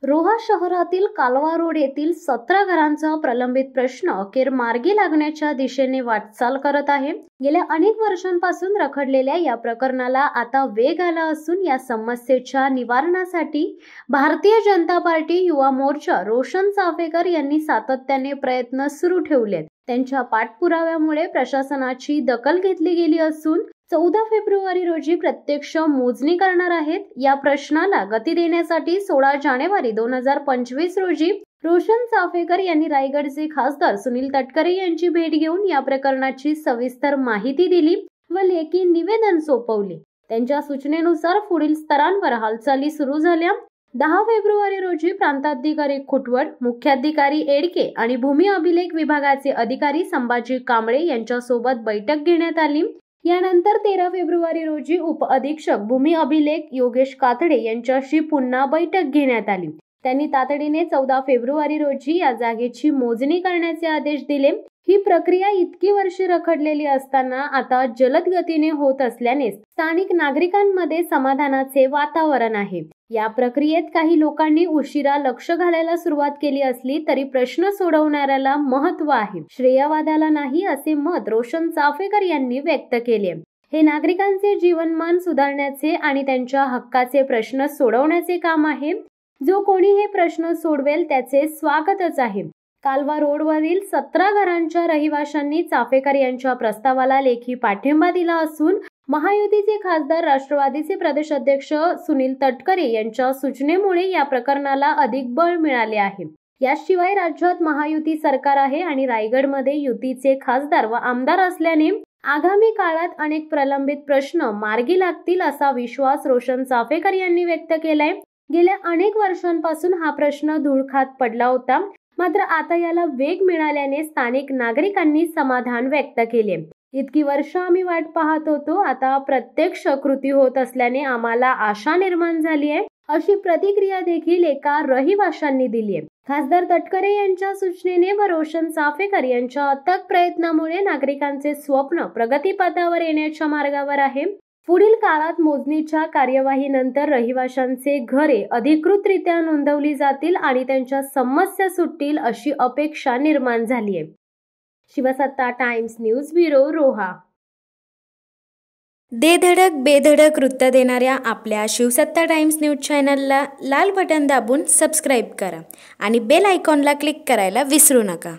रोहा शहरातील कालवा रोड येथील 17 घरांचा प्रलंबित प्रश्न अखेर मार्गी लागण्याच्या दिशेने वाटचाल करत आहे। गेल्या अनेक वर्षांपासून रखडलेल्या या प्रकरणाला आता वेग आला असून या समस्येच्या निवारणासाठी भारतीय जनता पार्टी युवा मोर्चा रोशन चाफेकर यांनी सातत्याने प्रयत्न सुरू ठेवलेत। त्यांच्या पाठपुराव्यामुळे प्रशासनाची दखल घेतली गेली असून 14 फेब्रुवारी रोजी प्रत्यक्ष मोजणी करणार आहेत। या प्रश्नाला गती देण्यासाठी 16 जानेवारी 2025 रोजी रोशन चाफेकर यांनी रायगडचे खासदार सुनील तटकरे यांची भेट घेऊन या प्रकरणाची सविस्तर माहिती दिली व लेखी निवेदन सोपवले। त्यांच्या सूचनेनुसार पुढील स्तरांवर हालचाली सुरू झाल्या। 10 फेब्रुवारी रोजी प्रांताधिकारी खुटवड, मुख्याधिकारी एडके आणि भूमी अभिलेख विभागाचे अधिकारी संभाजी कांबळे यांच्यासोबत बैठक घेण्यात आली। यानंतर 13 फेब्रुवारी रोजी उपअधीक्षक भूमी अभिलेख योगेश कातडे यांच्याशी पुन्हा बैठक घेण्यात आली। त्यांनी तातडीने 14 फेब्रुवारी रोजी या जागेची मोजणी करण्याचे आदेश दिले। ही प्रक्रिया इतकी वर्षे रखडलेली असताना आता जलद गतीने होत असल्याने स्थानिक नागरिकांमध्ये समाधानाचे वातावरण आहे। या प्रक्रियेत काही लोकांनी उशिरा लक्ष घालायला सुरुवात केली असली तरी प्रश्न सोडवणाऱ्याला महत्त्व आहे, श्रेयवादाला नाही, असे मत रोशन चाफेकर यांनी व्यक्त केले। हे नागरिकांचे जीवनमान सुधारण्याचे आणि त्यांच्या हक्काचे प्रश्न सोडवण्याचे काम आहे। जो कोणी हे प्रश्न सोडवेल त्याचे स्वागतच आहे। कालवा रोडवरील 17 घरांच्या रहिवाशांनी चाफेकर यांच्या प्रस्तावाला लेखी पाठिंबा दिला असून महायुतीचे खासदार राष्ट्रवादीचे प्रदेश अध्यक्ष सुनील तटकरे यांच्या सूचनेमुळे या प्रकरणाला अधिक बळ मिळाले आहे। याशिवाय राज्यात महायुती सरकार आहे आणि रायगडमध्ये युतीचे खासदार व आमदार असल्याने आगामी काळात अनेक प्रलंबित प्रश्न मार्गी लागतील असा विश्वास रोशन चाफेकर यांनी व्यक्त केलाय। गेल्या अनेक वर्षांपासून हा प्रश्न धुळखात पडला होता, मात्र आता याला वेग मिळाल्याने स्थानिक नागरिकांनी समाधान व्यक्त केले। इतकी वर्ष आम्ही वाट पाहत होतो, आता प्रत्यक्ष कृती होत असल्याने आम्हाला आशा निर्माण झाली आहे, अशी प्रतिक्रिया देखील एका रहिवाशांनी दिली आहे। खासदार तटकरे यांच्या सूचनेने व रोशन चाफेकर यांच्या अथक प्रयत्नामुळे नागरिकांचे स्वप्न प्रगतीपथावर येण्याच्या मार्गावर आहे। पुढील काळात मोजणीच्या कार्यवाहीनंतर रहिवाशांचे घरे अधिकृतरित्या नोंदवली जातील आणि त्यांच्या समस्या सुटतील अशी अपेक्षा निर्माण झाली आहे। शिवसत्ता टाइम्स न्यूज ब्युरो, रोहा। दे धडक बेधडक वृत्त देणाऱ्या आपल्या शिवसत्ता टाइम्स न्यूज चॅनलला लाल बटन दाबून सबस्क्राईब करा आणि बेल आयकॉनला क्लिक करायला विसरू नका।